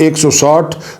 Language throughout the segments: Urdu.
160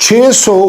600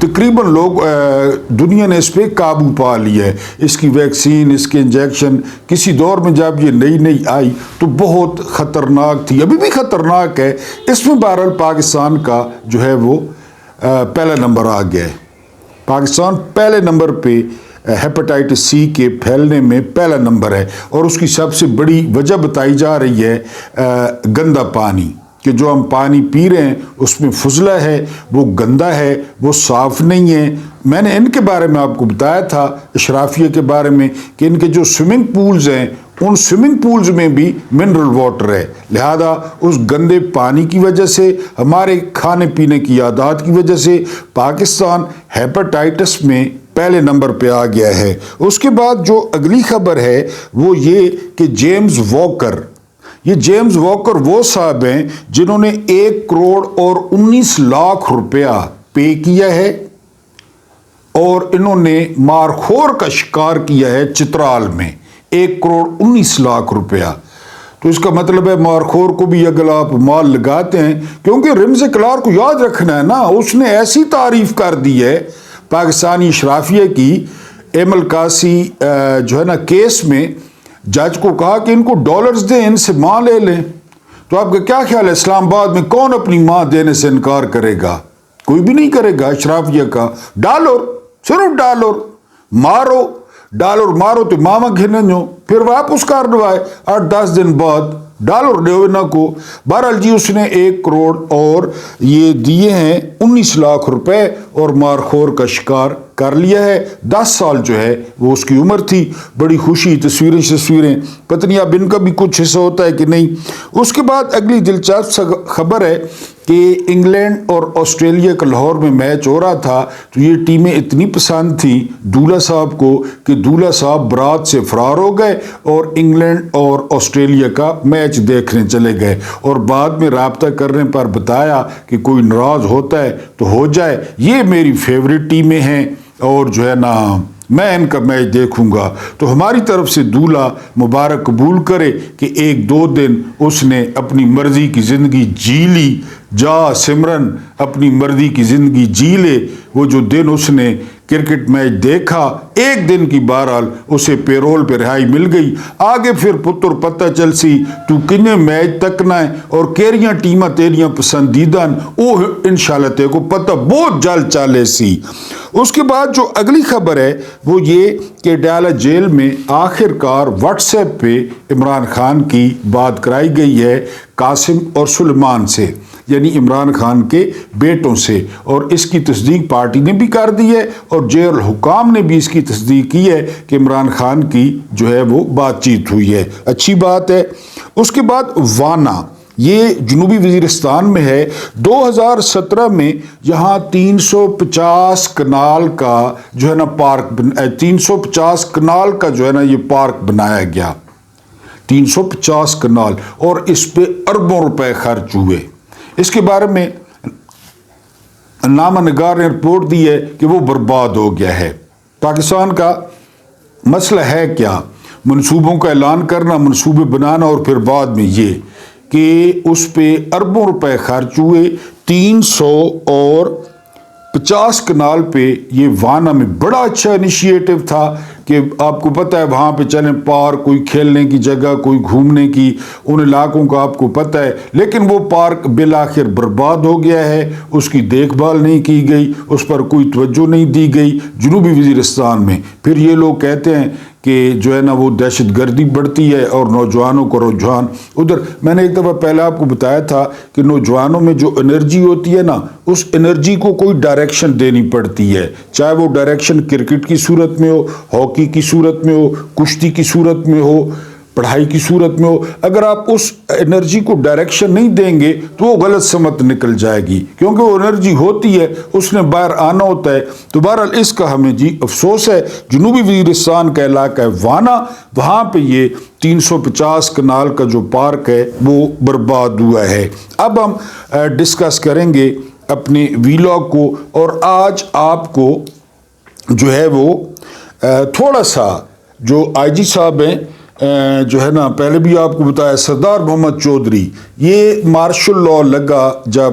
تقریباً لوگ دنیا نے اس پہ قابو پا لیا ہے. اس کی ویکسین، اس کے انجیکشن کسی دور میں جب یہ نئی آئی تو بہت خطرناک تھی، ابھی بھی خطرناک ہے. اس میں بہرحال پاکستان کا جو ہے وہ پہلا نمبر آ گیا ہے. پاکستان پہلے نمبر پہ ہیپاٹائٹس سی کے پھیلنے میں پہلا نمبر ہے، اور اس کی سب سے بڑی وجہ بتائی جا رہی ہے گندا پانی، کہ جو ہم پانی پی رہے ہیں اس میں فضلہ ہے، وہ گندا ہے، وہ صاف نہیں ہے. میں نے ان کے بارے میں آپ کو بتایا تھا، اشرافیہ کے بارے میں، کہ ان کے جو سوئمنگ پولز ہیں ان سوئمنگ پولز میں بھی منرل واٹر ہے. لہذا اس گندے پانی کی وجہ سے، ہمارے کھانے پینے کی عادات کی وجہ سے پاکستان ہیپاٹائٹس میں پہلے نمبر پہ آ گیا ہے. اس کے بعد جو اگلی خبر ہے وہ یہ کہ جیمز واکر، یہ جیمز واکر وہ صاحب ہیں جنہوں نے 1 کروڑ اور 19 لاکھ روپیہ پے کیا ہے، اور انہوں نے مارخور کا شکار کیا ہے چترال میں 1 کروڑ 19 لاکھ روپیہ. تو اس کا مطلب ہے مارخور کو بھی اگر آپ مال لگاتے ہیں، کیونکہ رمز کلار کو یاد رکھنا ہے نا، اس نے ایسی تعریف کر دی ہے پاکستانی اشرافیہ کی. ایمل کاسی جو ہے نا کیس میں جج کو کہا کہ ان کو ڈالرز دیں، ان سے ماں لے لیں. تو آپ کا کیا خیال ہے، اسلام آباد میں کون اپنی ماں دینے سے انکار کرے گا؟ کوئی بھی نہیں کرے گا. اشرافیہ کا ڈالر، صرف ڈالر مارو، ڈالر مارو تو ماما گھنن جو پھر واپس کر دوائے 8-10 دن بعد ڈالر دیونا کو. بہرحال جی اس نے 1 کروڑ اور یہ دیے ہیں 19 لاکھ روپے، اور مارخور کا شکار کر لیا ہے. 10 سال جو ہے وہ اس کی عمر تھی. بڑی خوشی، تصویریں پتہ نہیں اب ان کا بھی کچھ حصہ ہوتا ہے کہ نہیں. اس کے بعد اگلی دلچسپ خبر ہے کہ انگلینڈ اور آسٹریلیا کا لاہور میں میچ ہو رہا تھا، تو یہ ٹیمیں اتنی پسند تھیں دولہ صاحب کو کہ دولہ صاحب برات سے فرار ہو گئے اور انگلینڈ اور آسٹریلیا کا میچ دیکھنے چلے گئے، اور بعد میں رابطہ کرنے پر بتایا کہ کوئی ناراض ہوتا ہے تو ہو جائے، یہ میری فیوریٹ ٹیمیں ہیں اور جو ہے نا میں ان کا میچ دیکھوں گا. تو ہماری طرف سے دولہ مبارک قبول کرے کہ 1-2 دن اس نے اپنی مرضی کی زندگی جی لی. جا سمرن اپنی مرضی کی زندگی جی لے. وہ جو دن اس نے کرکٹ میچ دیکھا، 1 دن کی بہرحال اسے پیرول پہ رہائی مل گئی. آگے پھر پتر پتہ چل سی تو کنے میچ تکنا ہے اور کیریاں ٹیماں تیریاں پسندیدہ وہ انشاءاللہ تے کو پتہ بہت جلد چالے سی. اس کے بعد جو اگلی خبر ہے وہ یہ کہ ڈیالہ جیل میں آخر کار واٹس ایپ پہ عمران خان کی بات کرائی گئی ہے قاسم اور سلیمان سے، یعنی عمران خان کے بیٹوں سے، اور اس کی تصدیق پارٹی نے بھی کر دی ہے اور جیل حکام نے بھی اس کی تصدیق کی ہے کہ عمران خان کی جو ہے وہ بات چیت ہوئی ہے. اچھی بات ہے. اس کے بعد وانا، یہ جنوبی وزیرستان میں ہے. 2017 میں یہاں 350 کنال کا جو ہے نا پارک 350 کنال کا جو ہے نا یہ پارک بنایا گیا. 350 کنال، اور اس پہ اربوں روپے خرچ ہوئے. اس کے بارے میں نامہ نگار نے رپورٹ دی ہے کہ وہ برباد ہو گیا ہے. پاکستان کا مسئلہ ہے کیا؟ منصوبوں کا اعلان کرنا، منصوبے بنانا، اور پھر بعد میں یہ کہ اس پہ اربوں روپے خرچ ہوئے. 350 کنال پہ یہ وانا میں بڑا اچھا انیشیٹو تھا کہ آپ کو پتہ ہے وہاں پہ چلیں، پارک، کوئی کھیلنے کی جگہ، کوئی گھومنے کی، ان علاقوں کا آپ کو پتہ ہے. لیکن وہ پارک بالآخر برباد ہو گیا ہے. اس کی دیکھ بھال نہیں کی گئی، اس پر کوئی توجہ نہیں دی گئی جنوبی وزیرستان میں. پھر یہ لوگ کہتے ہیں کہ جو ہے نا وہ دہشت گردی بڑھتی ہے اور نوجوانوں کو رجحان ادھر. میں نے ایک دفعہ پہلے آپ کو بتایا تھا کہ نوجوانوں میں جو انرجی ہوتی ہے نا، اس انرجی کو کوئی ڈائریکشن دینی پڑتی ہے، چاہے وہ ڈائریکشن کرکٹ کی صورت میں ہو، ہاکی کی صورت میں ہو، کشتی کی صورت میں ہو، پڑھائی کی صورت میں ہو. اگر آپ اس انرجی کو ڈائریکشن نہیں دیں گے تو وہ غلط سمت نکل جائے گی، کیونکہ وہ انرجی ہوتی ہے، اس نے باہر آنا ہوتا ہے. تو بہرحال اس کا ہمیں جی افسوس ہے. جنوبی وزیرستان کا علاقہ ہے وانا، وہاں پہ یہ 350 کنال کا جو پارک ہے وہ برباد ہوا ہے. اب ہم ڈسکس کریں گے اپنے ویلاگ کو، اور آج آپ کو جو ہے وہ تھوڑا سا جو آئی جی صاحب ہیں جو ہے نا، پہلے بھی آپ کو بتایا سردار محمد چودھری، یہ مارشل لاء لگا جب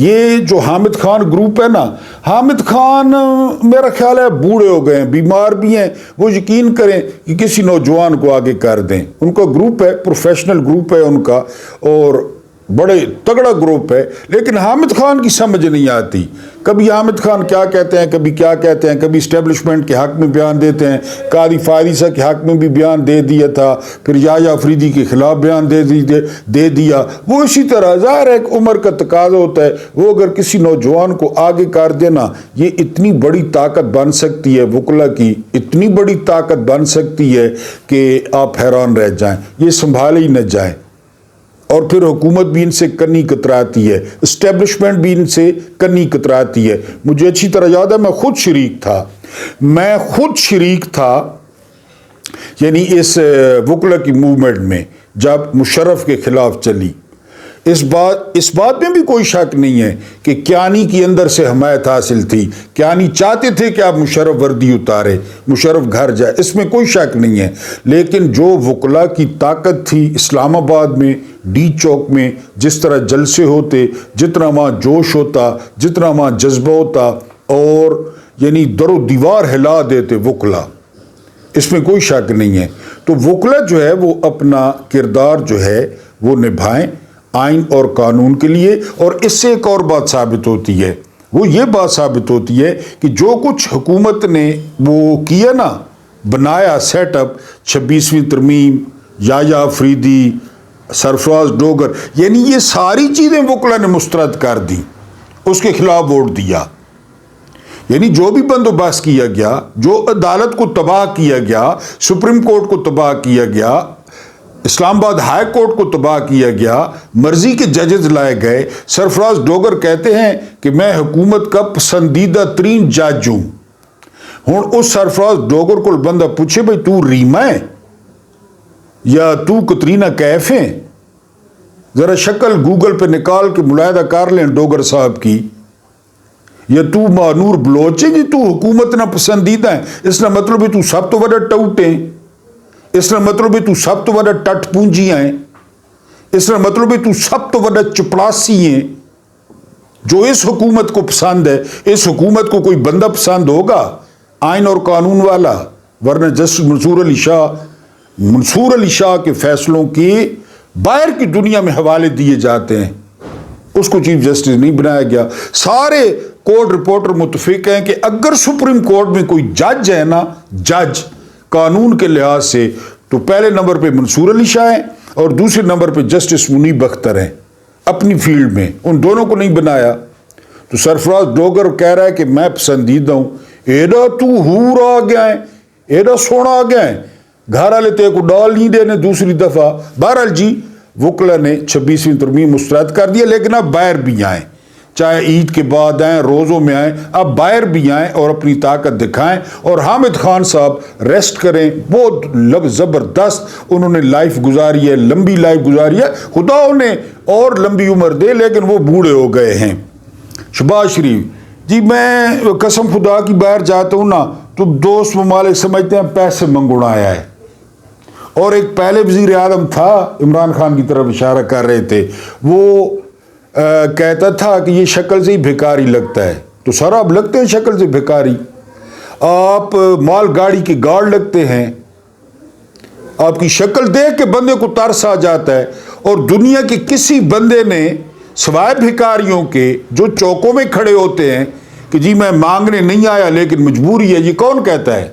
یہ جو حامد خان گروپ ہے نا، حامد خان میرا خیال ہے بوڑھے ہو گئے ہیں، بیمار بھی ہیں، وہ یقین کریں کہ کسی نوجوان کو آگے کر دیں. ان کا گروپ ہے، پروفیشنل گروپ ہے ان کا، اور بڑے تگڑا گروپ ہے، لیکن حامد خان کی سمجھ نہیں آتی. کبھی حامد خان کیا کہتے ہیں، کبھی کیا کہتے ہیں، کبھی اسٹیبلشمنٹ کے حق میں بیان دیتے ہیں، قاضی فارسہ کے حق میں بھی بیان دے دیا تھا، پھر یحییٰ آفریدی کے خلاف بیان دے دیا. وہ اسی طرح ظاہر ہے ایک عمر کا تقاضا ہوتا ہے، وہ اگر کسی نوجوان کو آگے کر دینا، یہ اتنی بڑی طاقت بن سکتی ہے وکلا کی، اتنی بڑی طاقت بن سکتی ہے کہ آپ حیران رہ جائیں، یہ سنبھالے ہی نہ جائیں. اور پھر حکومت بھی ان سے کنی کتراتی ہے، اسٹیبلشمنٹ بھی ان سے کنی کتراتی ہے. مجھے اچھی طرح یاد ہے، میں خود شریک تھا یعنی اس وکلا کی موومنٹ میں جب مشرف کے خلاف چلی. اس بات میں بھی کوئی شک نہیں ہے کہ کیانی کی اندر سے حمایت حاصل تھی. کیانی چاہتے تھے کہ آپ مشرف وردی اتارے، مشرف گھر جائے، اس میں کوئی شک نہیں ہے. لیکن جو وکلا کی طاقت تھی اسلام آباد میں، ڈی چوک میں، جس طرح جلسے ہوتے، جتنا وہاں جوش ہوتا، جتنا وہاں جذبہ ہوتا، اور یعنی در و دیوار ہلا دیتے وکلا، اس میں کوئی شک نہیں ہے. تو وکلا جو ہے وہ اپنا کردار جو ہے وہ نبھائیں آئین اور قانون کے لیے. اور اس سے ایک اور بات ثابت ہوتی ہے، وہ یہ بات ثابت ہوتی ہے کہ جو کچھ حکومت نے وہ کیا نا، بنایا سیٹ اپ، 26ویں ترمیم، یحییٰ آفریدی، سرفراز ڈوگر، یعنی یہ ساری چیزیں وکلا نے مسترد کر دی، اس کے خلاف ووٹ دیا. یعنی جو بھی بندوبست کیا گیا، جو عدالت کو تباہ کیا گیا، سپریم کورٹ کو تباہ کیا گیا، اسلام آباد ہائی کورٹ کو تباہ کیا گیا، مرضی کے ججز لائے گئے. سرفراز ڈوگر کہتے ہیں کہ میں حکومت کا پسندیدہ ترین جج ہوں. ہوں اس سرفراز ڈوگر کو بندہ پوچھے بھائی تو ریما ہے یا تو کترینہ کیف ہے؟ ذرا شکل گوگل پہ نکال کے ملاحظہ کر لیں ڈوگر صاحب کی. یا تو مانور بلوچ ہے جی تو حکومت نہ پسندیدہ ہے، اس نے مطلب ہے تو سب تو بڑا ٹوٹ ہے، اس نے مطلب ہے تو سب تو بڑا ٹٹ پونجیاں ہیں، اس نے مطلب ہے تو سب تو بڑا چپڑاسی ہیں. جو اس حکومت کو پسند ہے، اس حکومت کو کوئی بندہ پسند ہوگا آئین اور قانون والا؟ ورنہ جسٹس منصور علی شاہ کے فیصلوں کے باہر کی دنیا میں حوالے دیے جاتے ہیں، اس کو چیف جسٹس نہیں بنایا گیا. سارے کورٹ رپورٹر متفق ہیں کہ اگر سپریم کورٹ میں کوئی جج ہے نا، جج قانون کے لحاظ سے، تو پہلے نمبر پہ منصور علی شاہ ہیں اور دوسرے نمبر پہ جسٹس منیب اختر ہیں اپنی فیلڈ میں. ان دونوں کو نہیں بنایا. تو سرفراز ڈوگر کہہ رہا ہے کہ میں پسندیدہ ہوں. ایڈا تو ہور آ گیا ہے، ایڈا سونا آ گیا ہے، گھر والے تے کو ڈال نہیں دینے دوسری دفعہ. بہرحال جی وکلا نے 26ویں ترمیم مسترد کر دیا، لیکن اب باہر بھی آئیں، چاہے عید کے بعد آئیں، روزوں میں آئیں، اب باہر بھی آئیں اور اپنی طاقت دکھائیں. اور حامد خان صاحب ریسٹ کریں، بہت زبردست انہوں نے لائف گزاری ہے، لمبی لائف گزاری ہے، خدا انہیں اور لمبی عمر دے، لیکن وہ بوڑھے ہو گئے ہیں. شہباز شریف جی، میں قسم خدا کی باہر جاتا ہوں نا تو دوست ممالک سمجھتے ہیں پیسے منگوڑا آیا ہے. اور ایک پہلے وزیر اعظم تھا، عمران خان کی طرف اشارہ کر رہے تھے، وہ کہتا تھا کہ یہ شکل سے ہی بھکاری لگتا ہے. تو سر آپ لگتے ہیں شکل سے بھکاری، آپ مال گاڑی کے گارڈ لگتے ہیں، آپ کی شکل دیکھ کے بندے کو ترس آ جاتا ہے. اور دنیا کے کسی بندے نے سوائے بھکاریوں کے جو چوکوں میں کھڑے ہوتے ہیں کہ جی میں مانگنے نہیں آیا لیکن مجبوری ہے، یہ کون کہتا ہے؟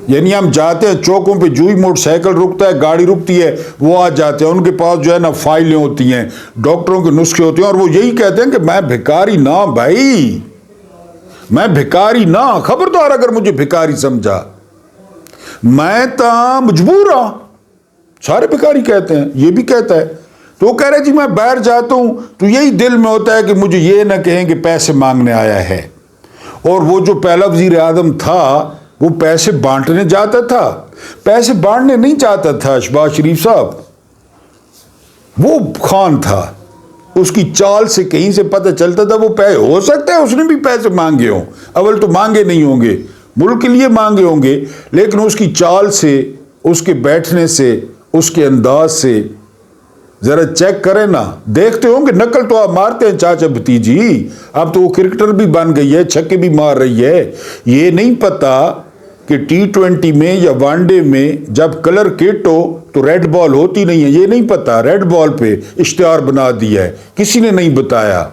یعنی ہم جاتے ہیں چوکوں پہ، جو ہی موٹر سائیکل رکتا ہے، گاڑی رکتی ہے، وہ آ جاتے ہیں، ان کے پاس جو ہے نا فائلیں ہوتی ہیں، ڈاکٹروں کے نسخے ہوتے ہیں، اور وہ یہی کہتے ہیں کہ میں بھکاری نہ بھائی، میں بھکاری نہ، خبردار اگر مجھے بھکاری سمجھا، میں تو مجبور ہوں. سارے بھکاری کہتے ہیں، یہ بھی کہتا ہے. تو وہ کہہ رہے جی میں باہر جاتا ہوں تو یہی دل میں ہوتا ہے کہ مجھے یہ نہ کہیں کہ پیسے مانگنے آیا ہے. اور وہ جو پہلا وزیر اعظم تھا وہ پیسے بانٹنے جاتا تھا، پیسے بانٹنے نہیں جاتا تھا. شہباز شریف صاحب وہ خان تھا، اس کی چال سے کہیں سے پتہ چلتا تھا وہ ہو سکتا ہے اس نے بھی پیسے مانگے ہوں، اول تو مانگے نہیں ہوں گے، ملک کے لیے مانگے ہوں گے، لیکن اس کی چال سے، اس کے بیٹھنے سے، اس کے انداز سے ذرا چیک کریں نا, دیکھتے ہوں کہ نقل تو آپ مارتے ہیں چاچا بھتیجی, اب تو وہ کرکٹر بھی بن گئی ہے, چھکے بھی مار رہی ہے. یہ نہیں پتا کہ T20 میں یا ون ڈے میں جب کلر کٹ ہو تو ریڈ بال ہوتی نہیں ہے, یہ نہیں پتا. ریڈ بال پہ اشتہار بنا دیا ہے, کسی نے نہیں بتایا.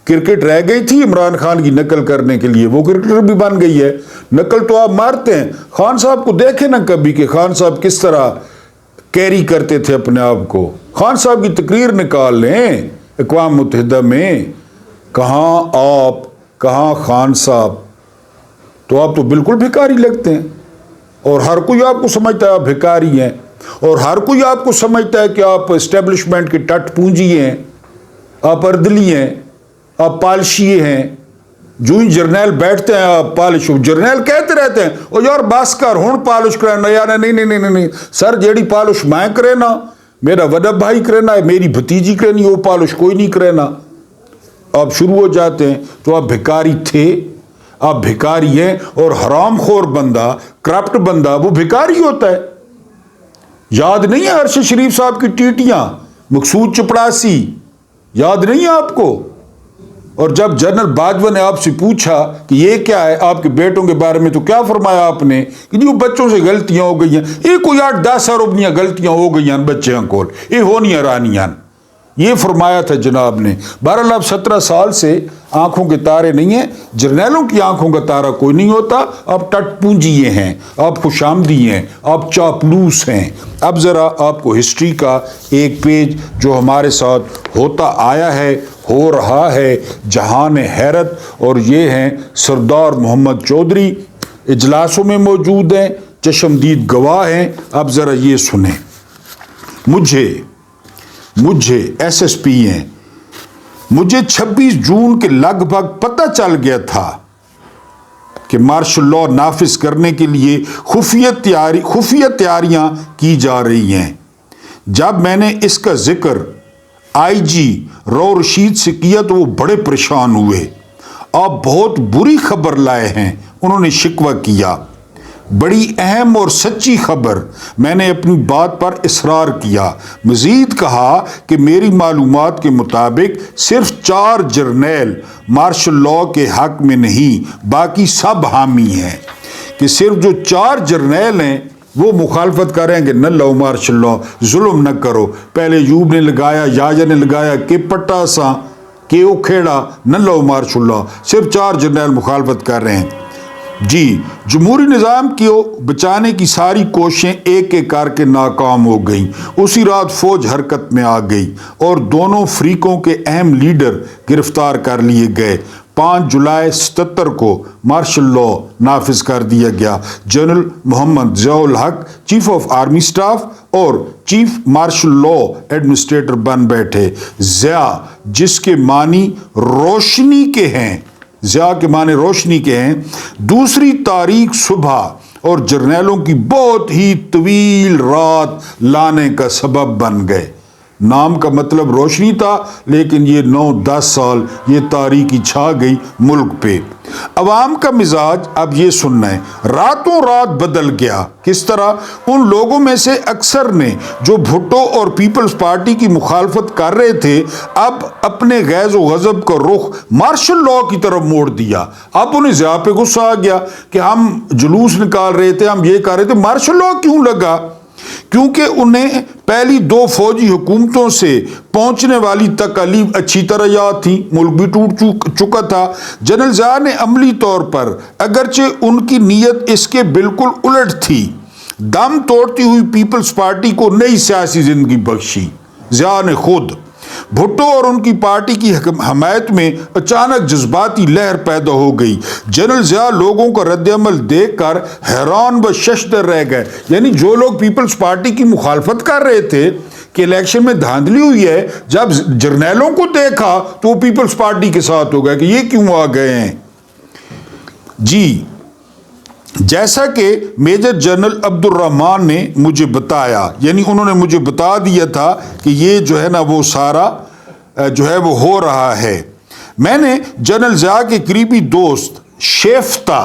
کرکٹ رہ گئی تھی عمران خان کی نقل کرنے کے لیے, وہ کرکٹر بھی بن گئی ہے. نقل تو آپ مارتے ہیں. خان صاحب کو دیکھیں نا کبھی کہ خان صاحب کس طرح کیری کرتے تھے اپنے آپ کو. خان صاحب کی تقریر نکال لیں اقوام متحدہ میں, کہاں آپ کہاں خان صاحب, تو آپ تو بالکل بھکاری لگتے ہیں. اور ہر کوئی آپ کو سمجھتا ہے آپ بھکاری ہیں, اور ہر کوئی آپ کو سمجھتا ہے کہ آپ اسٹیبلشمنٹ کے ٹٹ پونجی ہیں, آپ اردلی ہیں, آپ پالشیے ہیں. جو ہی جرنیل بیٹھتے ہیں آپ پالش, جرنیل کہتے رہتے ہیں او یار بس کر ہوں پالش کرنا, یار نہیں نہیں نہیں نہیں سر, جیڑی پالش میں کرے نا, میرا وڈا بھائی کرے نا, میری بھتیجی کرے نہیں, وہ پالش کوئی نہیں کرے نا. آپ شروع ہو جاتے ہیں. تو آپ بھکاری تھے, آپ بھکاری ہیں, اور حرام خور بندہ, کرپٹ بندہ وہ بھکاری ہوتا ہے. یاد نہیں ہے ارشد شریف صاحب کی ٹیٹیاں, مقصود چپڑاسی, یاد نہیں ہے آپ کو؟ اور جب جنرل باجوہ نے آپ سے پوچھا کہ یہ کیا ہے آپ کے بیٹوں کے بارے میں, تو کیا فرمایا آپ نے کہ جو بچوں سے غلطیاں ہو گئی ہیں, یہ کوئی 8-10 اربیاں غلطیاں ہو گئی ہیں بچیاں کو, یہ ہونی رانیاں, یہ فرمایا تھا جناب نے. بہرحال اب 17 سال سے آنکھوں کے تارے نہیں ہیں, جرنیلوں کی آنکھوں کا تارہ کوئی نہیں ہوتا. آپ ٹٹ پونجیے ہیں, آپ خوش آمدی ہیں, آپ چاپلوس ہیں. اب ذرا آپ کو ہسٹری کا ایک پیج جو ہمارے ساتھ ہوتا آیا ہے, ہو رہا ہے, جہان حیرت, اور یہ ہیں سردار محمد چودھری, اجلاسوں میں موجود ہیں, چشمدید گواہ ہیں. اب ذرا یہ سنیں. مجھے ایس ایس پی ہیں, مجھے 26 جون کے لگ بھگ پتہ چل گیا تھا کہ مارشل لا نافذ کرنے کے لیے خفیہ تیاریاں کی جا رہی ہیں. جب میں نے اس کا ذکر آئی جی رو رشید سے کیا تو وہ بڑے پریشان ہوئے. آپ بہت بری خبر لائے ہیں, انہوں نے شکوہ کیا. بڑی اہم اور سچی خبر. میں نے اپنی بات پر اصرار کیا. مزید کہا کہ میری معلومات کے مطابق صرف 4 جرنیل مارشل لا کے حق میں نہیں, باقی سب حامی ہیں. کہ صرف جو 4 جرنیل ہیں وہ مخالفت کریں کہ نہ لو مارشل لا, ظلم نہ کرو. پہلے یوب نے لگایا, یاجا نے لگایا کہ پٹا سا کہ او کھیڑا نہ لو مارشل لا, صرف 4 جرنیل مخالفت کر رہے ہیں. جی, جمہوری نظام کو بچانے کی ساری کوششیں ایک ایک کر کے ناکام ہو گئیں. اسی رات فوج حرکت میں آ گئی اور دونوں فریقوں کے اہم لیڈر گرفتار کر لیے گئے. 5 جولائی 77 کو مارشل لا نافذ کر دیا گیا. General Muhammad Zia ul Haq chief of army staff اور چیف مارشل لا ایڈمنسٹریٹر بن بیٹھے. ضیاء جس کے معنی روشنی کے ہیں, ضیاء کے معنی روشنی کے ہیں, دوسری تاریخ صبح اور جرنیلوں کی بہت ہی طویل رات لانے کا سبب بن گئے. نام کا مطلب روشنی تھا, لیکن یہ 9-10 سال یہ تاریکی چھا گئی ملک پہ. عوام کا مزاج اب یہ سننا ہے, راتوں رات بدل گیا. کس طرح؟ ان لوگوں میں سے اکثر نے جو بھٹو اور پیپلز پارٹی کی مخالفت کر رہے تھے اب اپنے غیظ و غضب کا رخ مارشل لا کی طرف موڑ دیا. اب انہیں ضیاء پہ غصہ آ گیا کہ ہم جلوس نکال رہے تھے, ہم یہ کر رہے تھے, مارشل لا کیوں لگا؟ کیونکہ انہیں پہلی 2 فوجی حکومتوں سے پہنچنے والی تکالیف اچھی طرح یاد تھی, ملک بھی ٹوٹ چکا تھا. جنرل ضیاء نے عملی طور پر, اگرچہ ان کی نیت اس کے بالکل الٹ تھی, دم توڑتی ہوئی پیپلز پارٹی کو نئی سیاسی زندگی بخشی. ضیاء نے خود بھٹو اور ان کی پارٹی کی حمایت میں اچانک جذباتی لہر پیدا ہو گئی. جنرل ضیاء لوگوں کا رد عمل دیکھ کر حیران و ششدر رہ گئے. یعنی جو لوگ پیپلز پارٹی کی مخالفت کر رہے تھے کہ الیکشن میں دھاندلی ہوئی ہے, جب جرنیلوں کو دیکھا تو وہ پیپلز پارٹی کے ساتھ ہو گئے کہ یہ کیوں آ گئے ہیں. جی, جیسا کہ میجر جنرل عبد الرحمان نے مجھے بتایا, یعنی انہوں نے مجھے بتا دیا تھا کہ یہ جو ہے نا وہ سارا جو ہے وہ ہو رہا ہے. میں نے جنرل ضیاء کے قریبی دوست شیفتہ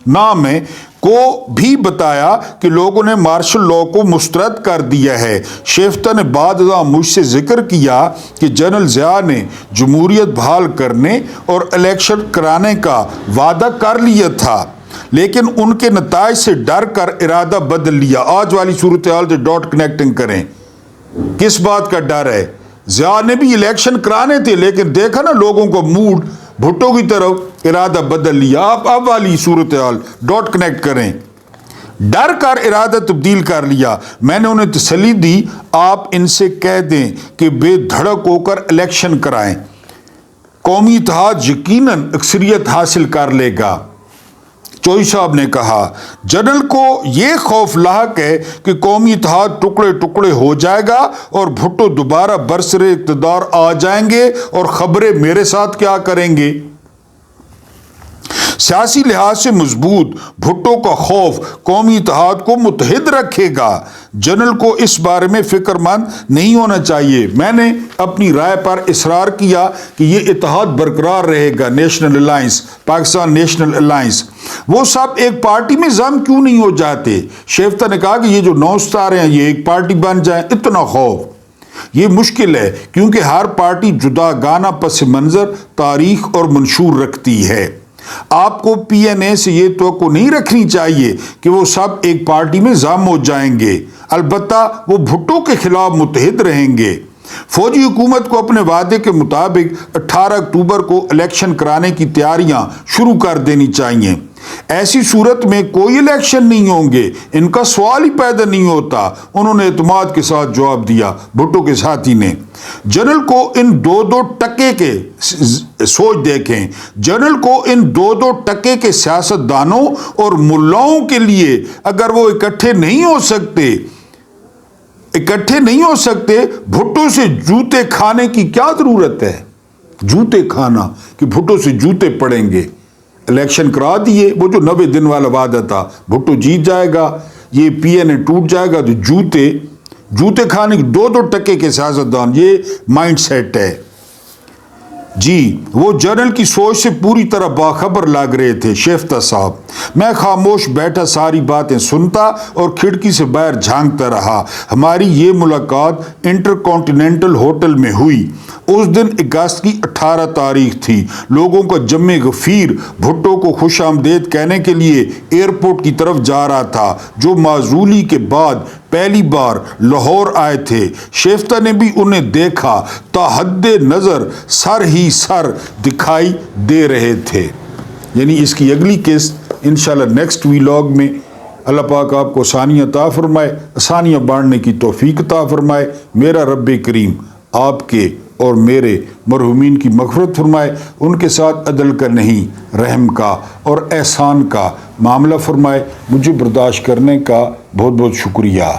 نام ہے کو بھی بتایا کہ لوگوں نے مارشل لاء کو مسترد کر دیا ہے۔ شیفتہ نے بعد ازاں مجھ سے ذکر کیا کہ جنرل ضیاء نے جمہوریت بحال کرنے اور الیکشن کرانے کا وعدہ کر لیا تھا، لیکن ان کے نتائج سے ڈر کر ارادہ بدل لیا۔ آج والی صورتحال سے ڈاٹ کنیکٹنگ کریں، کس بات کا ڈر ہے؟ ضیاء نے بھی الیکشن کرانے تھے، لیکن دیکھا نا لوگوں کو موڈ بھٹو کی طرف، ارادہ بدل لیا۔ اب والی صورتحال ڈاٹ کنیکٹ کریں، ڈر کر ارادہ تبدیل کر لیا۔ میں نے انہیں تسلی دی، آپ ان سے کہہ دیں کہ بے دھڑک ہو کر الیکشن کرائیں، قومی اتحاد یقیناً اکثریت حاصل کر لے گا۔ چوئی صاحب نے کہا جنرل کو یہ خوف لاحق ہے کہ قومی اتحاد ٹکڑے ٹکڑے ہو جائے گا اور بھٹو دوبارہ برسر اقتدار آ جائیں گے، اور خبریں میرے ساتھ کیا کریں گے۔ سیاسی لحاظ سے مضبوط بھٹو کا خوف قومی اتحاد کو متحد رکھے گا۔ جنرل کو اس بارے میں فکر مند نہیں ہونا چاہیے۔ میں نے اپنی رائے پر اصرار کیا کہ یہ اتحاد برقرار رہے گا، national alliance, Pakistan national alliance. وہ سب ایک پارٹی میں ضم کیوں نہیں ہو جاتے؟ شیفتہ نے کہا کہ یہ جو 9 ستارے ہیں یہ ایک پارٹی بن جائیں، اتنا خوف یہ مشکل ہے، کیونکہ ہر پارٹی جدا گانہ پس منظر، تاریخ اور منشور رکھتی ہے۔ آپ کو پی این اے سے یہ توقع نہیں رکھنی چاہیے کہ وہ سب ایک پارٹی میں ضم ہو جائیں گے، البتہ وہ بھٹو کے خلاف متحد رہیں گے۔ فوجی حکومت کو اپنے وعدے کے مطابق 18 اکتوبر کو الیکشن کرانے کی تیاریاں شروع کر دینی چاہیے۔ ایسی صورت میں کوئی الیکشن نہیں ہوں گے، ان کا سوال ہی پیدا نہیں ہوتا، انہوں نے اعتماد کے ساتھ جواب دیا۔ بھٹو کے ساتھی نے جنرل کو ان دو ٹکے کے سوچ دیکھیں، جنرل کو ان دو ٹکے کے سیاست دانوں اور ملاؤں کے لیے اگر وہ اکٹھے نہیں ہو سکتے، بھٹو سے جوتے کھانے کی کیا ضرورت ہے؟ جوتے کھانا کہ بھٹو سے جوتے پڑیں گے۔ الیکشن کرا دیے، وہ جو 90 دن والا وعدہ تھا، بھٹو جیت جائے گا، یہ پی این اے ٹوٹ جائے گا، تو جوتے کھانے کی دو ٹکے کے سیاستدان، یہ مائنڈ سیٹ ہے۔ جی وہ جنرل کی سوچ سے پوری طرح باخبر لگ رہے تھے شیفتہ صاحب۔ میں خاموش بیٹھا ساری باتیں سنتا اور کھڑکی سے باہر جھانکتا رہا۔ ہماری یہ ملاقات انٹر کانٹیننٹل ہوٹل میں ہوئی۔ اس دن اگست کی 18 تاریخ تھی۔ لوگوں کا جمع غفیر بھٹو کو خوش آمدید کہنے کے لیے ایئرپورٹ کی طرف جا رہا تھا، جو معزولی کے بعد پہلی بار لاہور آئے تھے۔ شیفتہ نے بھی انہیں دیکھا، تا حد نظر سر ہی سر دکھائی دے رہے تھے۔ یعنی اس کی اگلی قسط انشاءاللہ نیکسٹ ویلاگ میں۔ اللہ پاک آپ کو آسانیاں عطا فرمائے، آسانیاں بانٹنے کی توفیق عطا فرمائے۔ میرا رب کریم آپ کے اور میرے مرحومین کی مغفرت فرمائے، ان کے ساتھ عدل کا نہیں رحم کا اور احسان کا معاملہ فرمائے۔ مجھے برداشت کرنے کا بہت بہت شکریہ۔